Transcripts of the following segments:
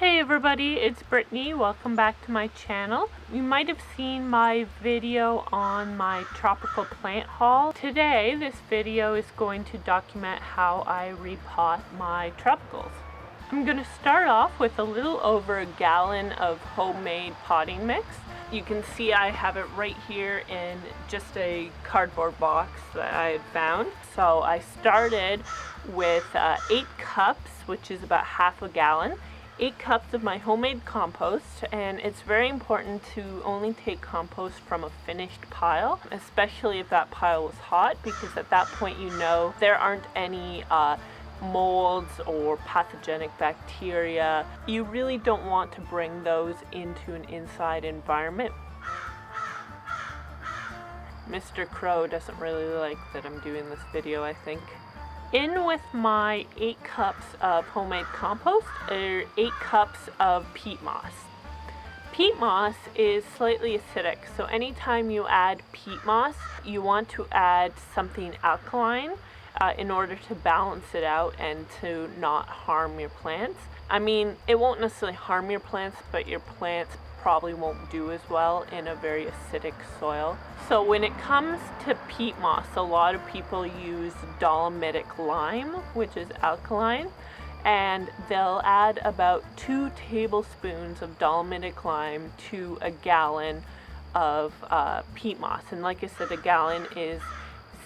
Hey everybody, it's Brittany. Welcome back to my channel. You might have seen my video on my tropical plant haul. Today, this video is going to document how I repot my tropicals. I'm going to start off with a little over a gallon of homemade potting mix. You can see I have it right here in just a cardboard box that I had found. So I started with 8 cups, which is about half a gallon. 8 cups of my homemade compost, and it's very important to only take compost from a finished pile, especially if that pile is hot, because at that point you know there aren't any molds or pathogenic bacteria. You really don't want to bring those into an inside environment. Mr. Crow doesn't really like that I'm doing this video, I think. In with my 8 cups of homemade compost are 8 cups of peat moss. Peat moss is slightly acidic, so anytime you add peat moss, you want to add something alkaline in order to balance it out and to not harm your plants. I mean, it won't necessarily harm your plants, but your plants probably won't do as well in a very acidic soil. So when it comes to peat moss, a lot of people use dolomitic lime, which is alkaline, and they'll add about 2 tablespoons of dolomitic lime to a gallon of peat moss. And like I said, a gallon is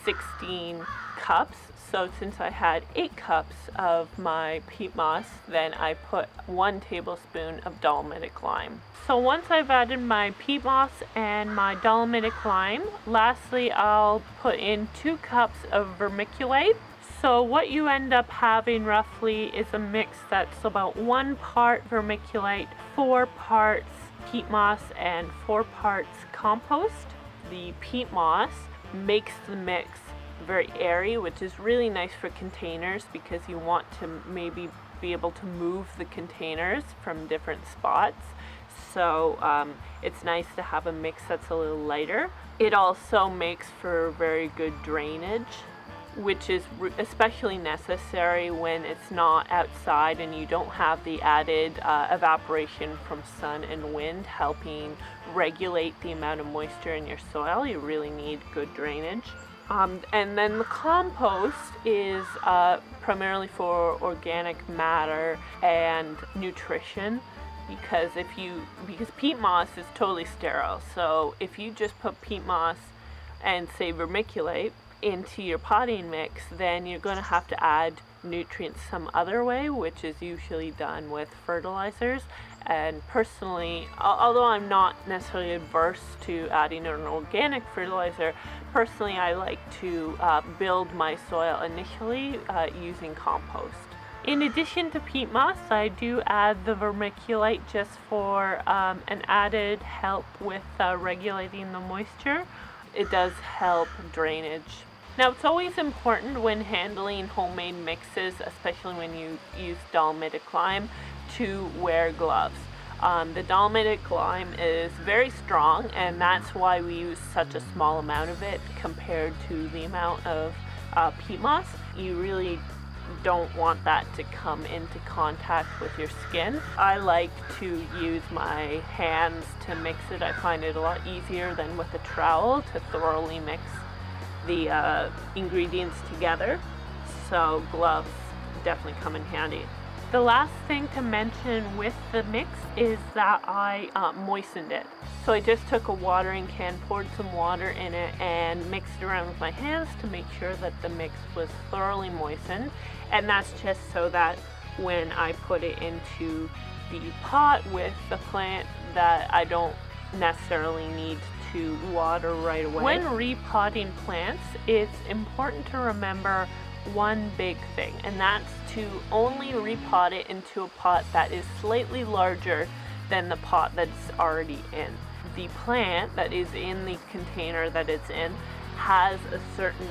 16 cups. So since I had 8 cups of my peat moss, then I put 1 tablespoon of dolomitic lime. So once I've added my peat moss and my dolomitic lime, lastly I'll put in 2 cups of vermiculite. So what you end up having roughly is a mix that's about 1 part vermiculite, 4 parts peat moss, and 4 parts compost. The peat moss makes the mix very airy, which is really nice for containers because you want to maybe be able to move the containers from different spots. So it's nice to have a mix that's a little lighter. It also makes for very good drainage, which is especially necessary when it's not outside and you don't have the added evaporation from sun and wind helping regulate the amount of moisture in your soil. You really need good drainage. And then the compost is primarily for organic matter and nutrition, because peat moss is totally sterile. So if you just put peat moss and say vermiculite into your potting mix, then you're going to have to add nutrients some other way, which is usually done with fertilizers. And personally, although I'm not necessarily adverse to adding an organic fertilizer, personally I like to build my soil initially using compost. In addition to peat moss, I do add the vermiculite just for an added help with regulating the moisture. It does help drainage. Now, it's always important when handling homemade mixes, especially when you use dolomitic lime, to wear gloves. The dolomitic lime is very strong, and that's why we use such a small amount of it compared to the amount of peat moss. You really don't want that to come into contact with your skin. I like to use my hands to mix it. I find it a lot easier than with a trowel to thoroughly mix the ingredients together. So gloves definitely come in handy. The last thing to mention with the mix is that I moistened it. So I just took a watering can, poured some water in it, and mixed it around with my hands to make sure that the mix was thoroughly moistened. And that's just so that when I put it into the pot with the plant, that I don't necessarily need to water right away. When repotting plants, it's important to remember one big thing, and that's to only repot it into a pot that is slightly larger than the pot that's already in. The plant that is in the container that it's in has a certain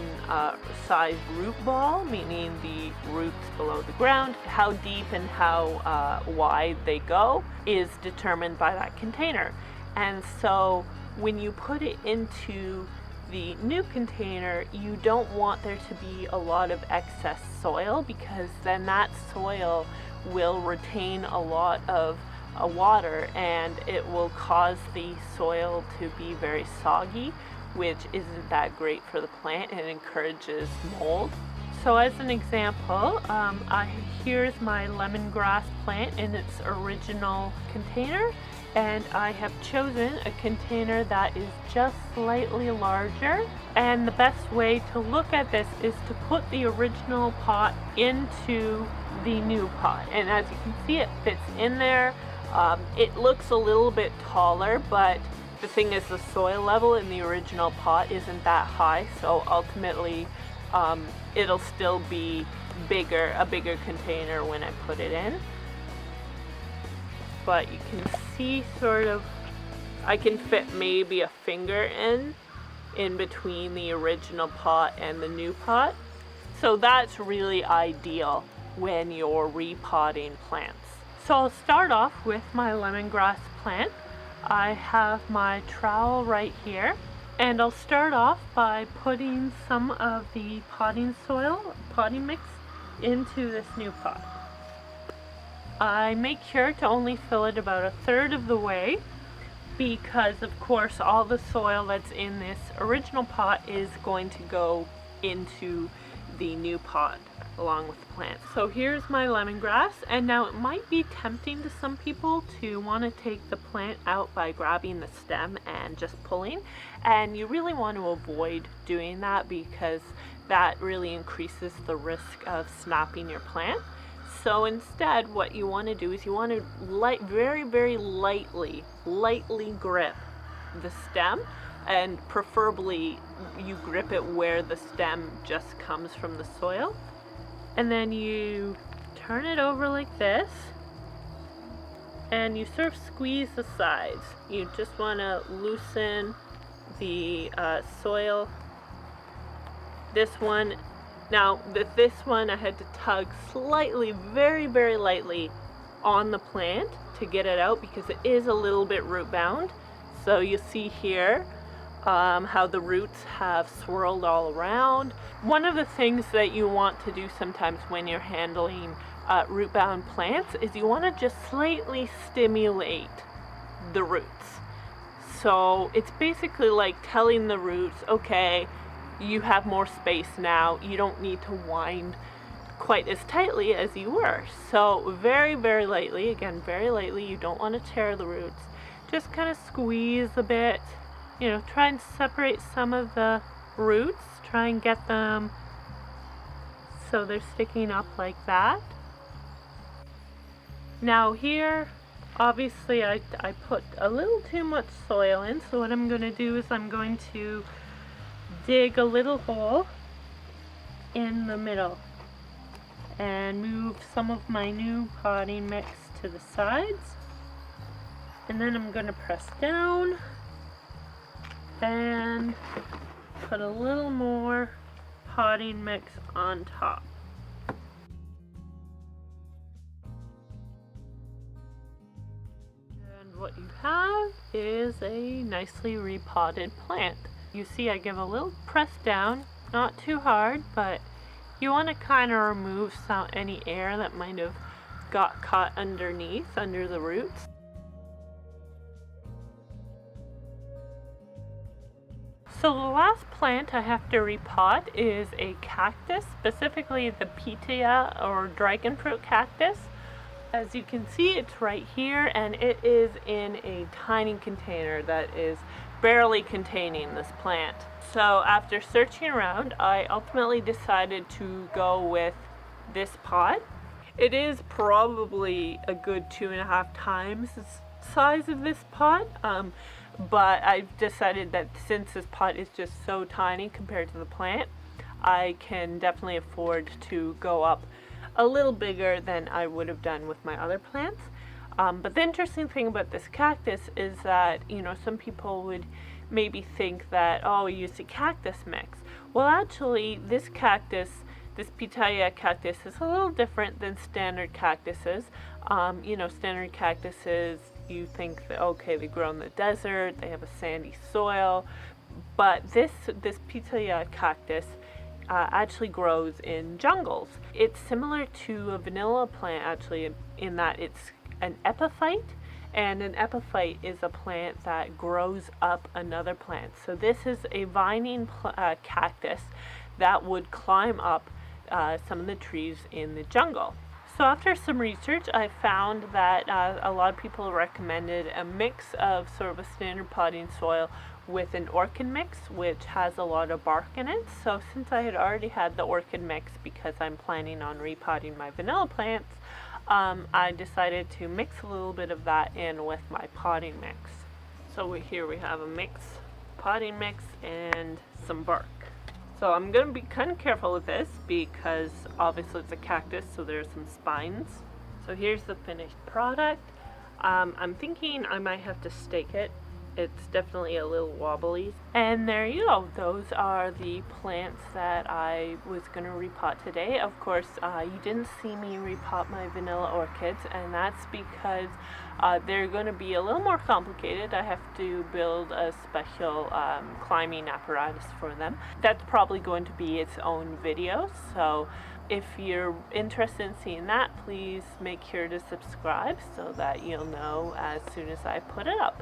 size root ball, meaning the roots below the ground. How deep and how wide they go is determined by that container. And so when you put it into the new container, you don't want there to be a lot of excess soil, because then that soil will retain a lot of water, and it will cause the soil to be very soggy, which isn't that great for the plant and encourages mold. So as an example, here's my lemongrass plant in its original container, and I have chosen a container that is just slightly larger. And the best way to look at this is to put the original pot into the new pot. And as you can see, it fits in there. It looks a little bit taller, but the thing is the soil level in the original pot isn't that high, so ultimately it'll still be a bigger container when I put it in. But you can see sort of, I can fit maybe a finger in between the original pot and the new pot. So that's really ideal when you're repotting plants. So I'll start off with my lemongrass plant. I have my trowel right here, and I'll start off by putting some of the potting mix into this new pot. I make sure to only fill it about 1/3 of the way, because of course all the soil that's in this original pot is going to go into the new pot along with the plant. So here's my lemongrass, and now it might be tempting to some people to want to take the plant out by grabbing the stem and just pulling, and you really want to avoid doing that because that really increases the risk of snapping your plant. So instead, what you want to do is you want to very lightly grip the stem, and preferably you grip it where the stem just comes from the soil. And then you turn it over like this, and you sort of squeeze the sides. You just want to loosen the soil. This one, now this one I had to tug slightly, very lightly on the plant to get it out because it is a little bit root bound. So you see here how the roots have swirled all around. One of the things that you want to do sometimes when you're handling root bound plants is you want to just slightly stimulate the roots. So it's basically like telling the roots, okay, you have more space now, you don't need to wind quite as tightly as you were. So very lightly, again very lightly, you don't want to tear the roots, just kind of squeeze a bit, you know, try and separate some of the roots, try and get them so they're sticking up like that. Now here, obviously I put a little too much soil in, so what I'm going to do is I'm going to dig a little hole in the middle and move some of my new potting mix to the sides, and then I'm going to press down and put a little more potting mix on top. And what you have is a nicely repotted plant. You see I give a little press down, not too hard, but you want to kind of remove any air that might have got caught underneath, under the roots. So the last plant I have to repot is a cactus, specifically the pitaya or dragonfruit cactus. As you can see, it's right here, and it is in a tiny container that is barely containing this plant. So after searching around, I ultimately decided to go with this pot. It is probably a good 2.5 times the size of this pot, but I've decided that since this pot is just so tiny compared to the plant, I can definitely afford to go up a little bigger than I would have done with my other plants. But the interesting thing about this cactus is that, you know, some people would maybe think that, oh, we used a cactus mix. Well, actually, this cactus, this pitaya cactus, is a little different than standard cactuses. You know, standard cactuses, you think that, okay, they grow in the desert, they have a sandy soil, but this pitaya cactus actually grows in jungles. It's similar to a vanilla plant actually in that it's an epiphyte, and an epiphyte is a plant that grows up another plant. So this is a vining cactus that would climb up some of the trees in the jungle. So after some research, I found that a lot of people recommended a mix of sort of a standard potting soil with an orchid mix, which has a lot of bark in it. So since I had already had the orchid mix because I'm planning on repotting my vanilla plants, I decided to mix a little bit of that in with my potting mix. So here we have a mix, potting mix, and some bark. So I'm going to be kind of careful with this because obviously it's a cactus, so there's some spines. So here's the finished product. I'm thinking I might have to stake it. It's definitely a little wobbly. And there you go. Those are the plants that I was going to repot today. Of course, you didn't see me repot my vanilla orchids, and that's because they're going to be a little more complicated. I have to build a special climbing apparatus for them. That's probably going to be its own video. So if you're interested in seeing that, please make sure to subscribe so that you'll know as soon as I put it up.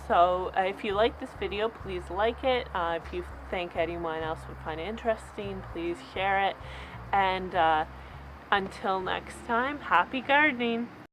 So if you like this video, please like it. If you think anyone else would find it interesting, please share it. And until next time, happy gardening!